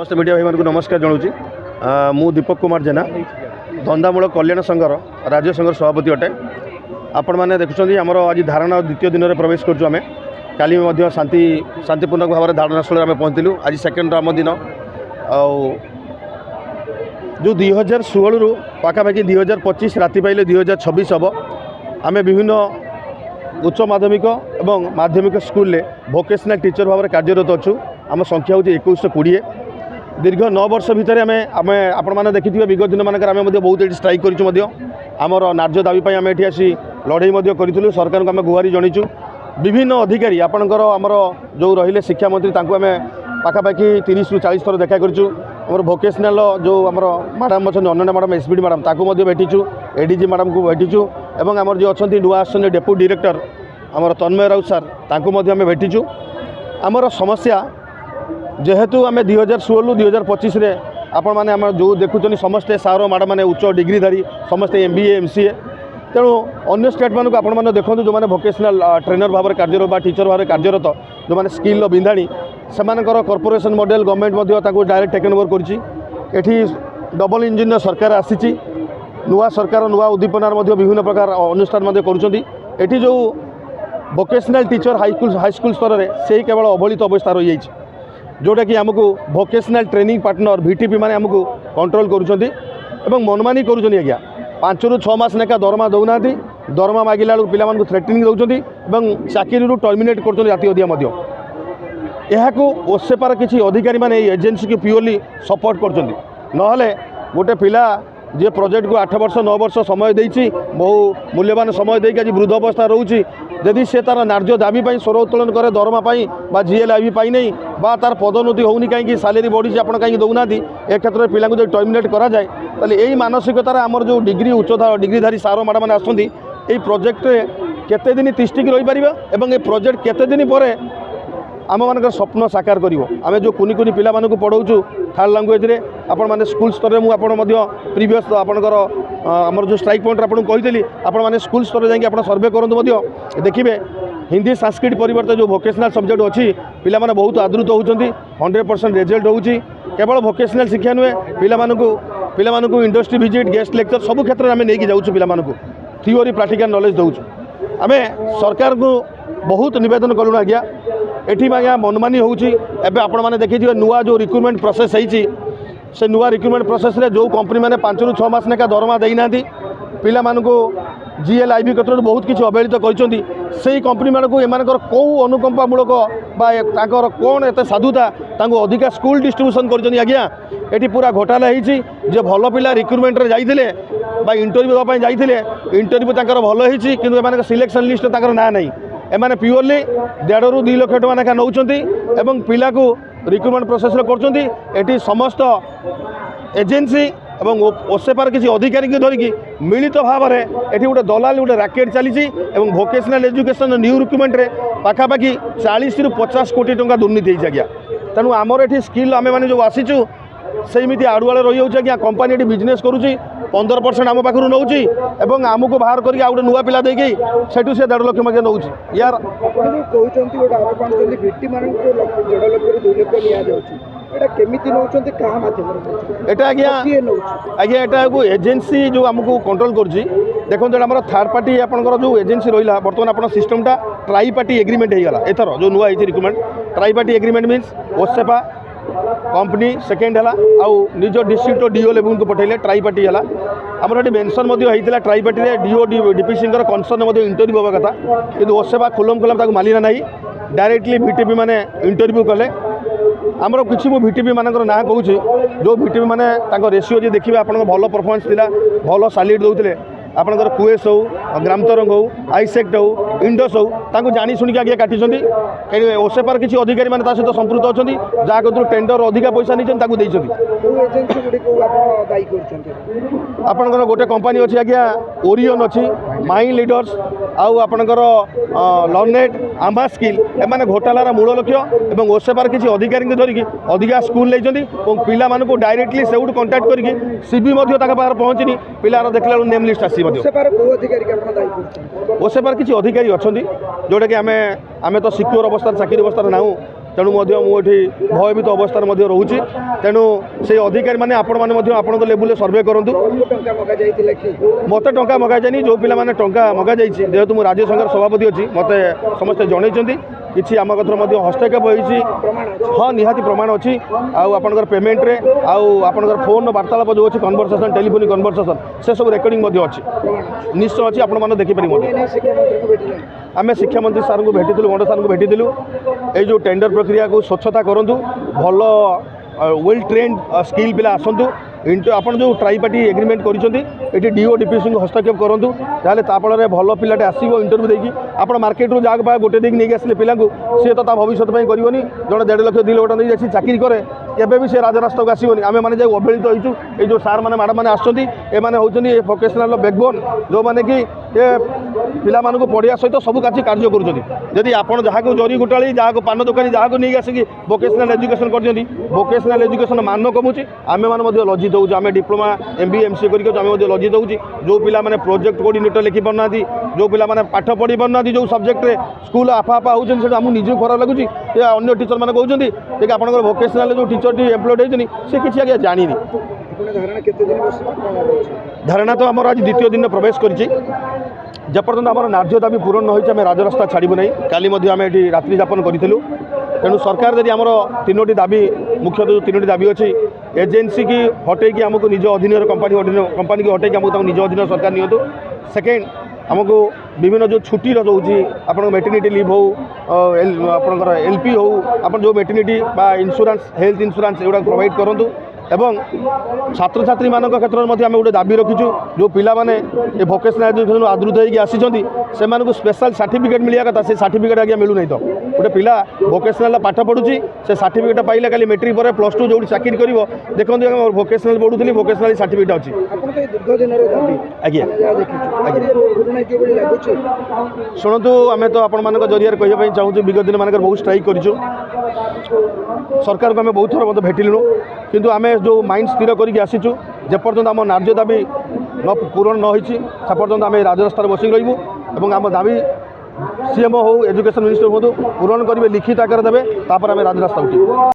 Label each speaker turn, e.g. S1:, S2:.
S1: समस्त मीडिया भाई मानक नमस्कार जनाऊँगी मु दीपक कुमार जेना धंदामूलक कल्याण संघर राज्य संघर सभापति अटे। आपण मैंने देखुं आमर आज धारणा द्वितीय दिन में प्रवेश करूँ आम काली शांतिपूर्ण भाव में धारणास्थल आम पहुँचलु। आज सेकेंड आम दिन जो 2016 रु पाखापाखि 2025 राति पाइले 2026 हम आम विभिन्न उच्च माध्यमिक एवं माध्यमिक स्कूल भोकेशनल टीचर भाव में कार्यरत अच्छु। आम संख्या हूँ 2120। दीर्घ 9 वर्ष भितर आम आपण मैंने देखिए विगत दिन मानक आम बहुत ये स्ट्राइक करूँ। आमर न्याय दाबी आम ये आसी लड़ाई करूँ। सरकार को आम गुहारी जणीचु। विभिन्न अधिकारी आपणकर आमर जो रहिले शिक्षा मंत्री आम पाखापाखि 30 ରୁ 40 थर देखा करूँ। आम भोकेशनल जो आमर मैडम अच्छा अनन्या मैडम एसपीडी मैडम ताकू भेटीचु। एडीजी मैडम को भेटीचु एवं आमर जो अच्छा नुआ आसन डेप्यूटी डायरेक्टर आमर तन्मय राउत सर ताकू आम भेटीचु। आमर समस्या जेहेतु आम 2016 ରୁ 2025 रे आपण मैंने आम जो देखुं समस्ते सार मैडम मैंने उच्च डिग्रीधारी समस्ते MBA MCA तेणु अन्य स्टेट मानक आपण मैंने देखो जो मैंने भोकेशनल ट्रेनर भाव में कार्यरत बा टीचर भाव में कार्यरत जो मैंने स्किल बिंधाणी से corporation model government direct taken over करी डबल इंजिन सरकार आसी नुआ सरकार नुआ उद्दीपनार विभिन्न प्रकार अनुष्ठान करुँच। जो भोकेशनल टीचर हाईस्कूल स्तर में से केवल अवहेलित अवस्था रही जाइए जोटा कि आमको भोकेशनल ट्रेनिंग पार्टनर VTP मैंने आमको कंट्रोल करुँच मनमानी करुँच। आज्ञा 5 ରୁ 6 मास लेखा दरमा दौना दरमा मागिला बेलू पिला थ्रेटनिंग दौरान चाकरी टर्मिनेट कर राति अधिया यह ओसेपार किसी अधिकारी माने एजेंसी को प्योरली सपोर्ट कर गोटे पिला जे प्रोजेक्ट को 8 वर्ष 9 वर्ष समय देती बहु मूल्यवान समय देकी आज वृद्ध अवस्था रोचे जदि से तार न्याय दाबी स्वर उत्तोलन करे दरमा बा GLIB पाई नहीं बा तार पदोन्नति होनी कहीं सालेरी बढ़ी आप कहीं दौना ए क्षेत्र में पिला जो टर्मिनेट कराए ताले यही मानसिकतार आमर जो डिग्री उच्चता डिग्रीधारी सार मैडम मैंने आसती यही प्रोजेक्ट केते दिन तिष्टिक रही पार एवं ये प्रोजेक्ट केते दिन पर आम मान स्वप्न साकार कर आम जो कुनि कुनि पिला मानक पढ़ाऊँ थर्ड लैंग्वेज रे आपण माने स्कूल स्तर में मुझे प्रीवियस आपणकर आमर जो स्ट्राइक पॉइंट आपको कही आपण माने स्कूल स्तर जाकि सर्वे करूँ देखिए हिंदी संस्कृत परिवर्तन जो भोकेशनल सब्जेक्ट अच्छी पिला माने बहुत आदृत होती 100% रिजल्ट होची। केवल भोकेशनल शिक्षा नुहे पिला इंडस्ट्री विजिट गेस्ट लेक्चर सब क्षेत्र में आम नहीं जाऊँ पिला थ्योरी प्रैक्टिकल नॉलेज दौचु। आम सरकार को बहुत निवेदन कलुँ आज्ञा एठी आज्ञा मनमानी होची। एबे आपण माने देखिए नुआ जो रिक्रुटमेंट प्रोसेस होती से नुआ रिक्रुटमेंट प्रोसेस रे जो कंपनी मैंने 5 ରୁ 6 मास लेखा दरमा देना पिला GLIB क्षेत्र में बहुत किसी अवहेलित कर कंपनी मानक एमानकर कौ अनुकंपामूलक बार कौन एत साधुता अधिका स्कूल डिस्ट्रीब्यूशन कर आज्ञा ये पूरा घोटाला होती जे भल पिला रिक्रुटमेंट रे जाइथिले बा इंटरव्यू देवाई जाइथिले इंटरव्यू तांकर भल होती किंतु एमानकर सिलेक्शन लिस्ट तांकर ना नहीं एमाने प्योरली 1.5 ରୁ 2 लाख टका लेखा नौचंती एवं पिला को रिक्रुटमेंट प्रोसेस करचंती। एटी समस्त एजेंसी एवं ओसेपार किसी अधिकारी को धरिकी मिलित भाव में ये गोटे दलाल गोटे राकेट चली भोकेशनल एजुकेशन न्यू रिक्रुटमेंट रे पाखापाखि 40 ରୁ 50 कोटी टंका दुर्नीति होती आज्ञा। तेणु आमर ये स्किल आम मैंने जो आसीचु सेमती आड़ुआड़े रही जाऊँ आज्ञा कंपानी ये बिजनेस करुँची 15% आम पाखु नौची एवं आमको बाहर करके गोटे नुआ पिला देकी सेठू से 1.5 लाख मध्य नौची यार एटा आज्ञा एटा को एजेंसी जो आमको कंट्रोल करुँची देखो आम थर्ड पार्टी आपंकर जो एजेंसी रहा बर्तमान आप सिस्टमटा ट्राई पार्टी एग्रीमेंट होगा एथर जो नुआ recruitment try party agreement means OSEPA company second है आउ निज डिस्ट्रिक्ट DO लेवल को पठेले ट्राई पार्टी है आमर ये मेनसन होता try party DO DPC concern interview होगा कथा कि ओसेपा खुलम खुलम मानिना ना डायरेक्टली VTP मैंने इंटरव्यू कले आमर किसी VTP मानकर ना कहूँ जो VTP मैंने रेसीओ जी देखिए आप भल परफॉर्मेंस थिला भल सालिड दौले आपंकर कुएस हो ग्राम तरंग हो आईसेक्ट हो इंडस हो जानी शुणिक आगे काटी कहीं ओसेपार किसी अधिकारी मैंने सहित संपृक्त अच्छा जहाँ कतु टेंडर अधिका पैसा नहीं आपंकर गोटे कंपनी अच्छी आज्ञा ओरियन अच्छी माई लीडर्स आउ आपंकर लर्नेट आम्बा स्किल एम घोटालार मूल लक्ष्य और ओसेपार किसी अधिकारी धरिकी अधिका स्कूल नहीं पिला डायरेक्टली से कंटाक्ट करके सीबी पहुँचनी पिलार देखला नेम लिस्ट आसी ओसेपार किसी अधिकारी अच्छा जोटा कि आम तो सिक्योर अवस्था चाकरी अवस्था ना तेणु मुझे भयभीत अवस्था रोचे तेणु से अधिकारी मैंने आपण लेवल सर्वे करूँ मत टा मगा जाए जो पिला टा मगा जाइए जेहेतु मुझे राज्य संघर सभापति अच्छी मत समस्ते जनई किसी आम कथर हस्तक्षेप होती हाँ निहाती प्रमाण अच्छी आपर पेमेंट रे आपर फोन वार्तालाप जो अच्छी कन्वर्सेसन टेलीफोनिक कन्वर्सेसन से सब रेकर्डिंग अच्छी निश्चय अच्छी आपण देखिपारे आम शिक्षा मंत्री सार को भेटी गंड सार को भेटी ये जो टेंडर प्रक्रिया को स्वच्छता करूँ भल वेल ट्रेन्ड स्किल पिला आसतु आपड़ जो ट्राइपार्टी एग्रीमेंट कर डीओ डीपीसी हस्तक्षेप करूँ ताहले ताफल भल पिलाटे आसो इंटरव्यू देकी आप मार्केट रू जहाँ गोटे दिन नहीं आसले पिला सी तो भविष्य करनी जड़े 1.5 लाख 2 लाख टका नहीं चाकरी करे केबे भी से राजरास्ता को आसोनी आम मैंने अवहेलित होइचु ये जो सार मैंने मैडम मैंने आसने होती भोकेशनाल बैकबोन जो मैंने कि ये पिला मानक पढ़िया सहित सब किसी कार्य करुँच आप जहाँ को जरी गोटाड़ी जहाँ को पान दुकानी जहाँ को नहीं आसिक भोकेशनाल एजुकेशन कर भोकेशनाल एजुकेशन मान कमुची आम मैंने लज्जित होउछु आम डिप्लोमा MBA MCA करके लज्जित होउछि जो पिला माने प्रोजेक्ट कोऑर्डिनेटर लिखि पारना जो पिला माने पाठ पढ़ी पारना जो सब्जेक्ट रे स्कूल आफा होउछन से हमहु निजे खराब लगुछि अन्य टीचर माने कहउछन्ति कि आपनकर भोकेशनाल जो टीचर टी एम्प्लॉयड होइछनि से किछि आगे जानिनी धारणा तो आमर आज द्वितीय दिन प्रवेश करिछि जपर्यंत आम न्याय दाबी पूरण न होइछि आम राजरास्ता छाड़बू नहीं काली आम ये रात्रि जापन करूँ तेणु सरकार यदि आमर 3टी दाबी मुख्यतः जो 3टी दाबी अच्छी एजेन्सी की हटेकी आमको निज अधीन कंपानी की हटेकी आमको निज अधीन सरकार नियंतु सेकेंड आमको विभिन्न जो छुट्टी रोचे आप मेटर्निटी लिव हो आपंकर LP हो आप जो मेटर्निटी इंश्योरेंस हेल्थ इंश्योरेंस एगुड़ा प्रोवाइड करूँ एवं छात्र छात्री मान क्षेत्र में आम गोटे दाबी रखीचु जो पिला माने ये भोकेशनाल एजुकेशन आदृत होगी आसी से स्पेशल सर्टिफिकेट मिलिया कथा से सर्टिफिकेट आगे मिलूना तो गोटे पिला भोकेशनाल पाठ पढ़ुची से सर्टिफिकेट पाइला खाली मेट्रिक पर +2 जो चाकरी कर देखो भोकेशनाल पढ़ुली भोकेशनाल सर्टिफिकेट अच्छी आज्ञा शुणु आम तो आपण जरिए कहवाई चाहूँ विगत दिन मानक बहुत स्ट्राइक करूँ सरकार को आम बहुत थर मतलब भेटिलु किंतु आम जो माइंड स्थिर करके आसीचु जेपर्यंत आम न्याय दाबी न पूरण न होइछि से पर्यंत आम राजरास्तार बसिक रहिबु एवं आम दाबी CM हो एजुकेशन मिनिस्टर हूँ पूरण करेंगे लिखित आकार देवे तापर आम राजरास्ता उठिबु।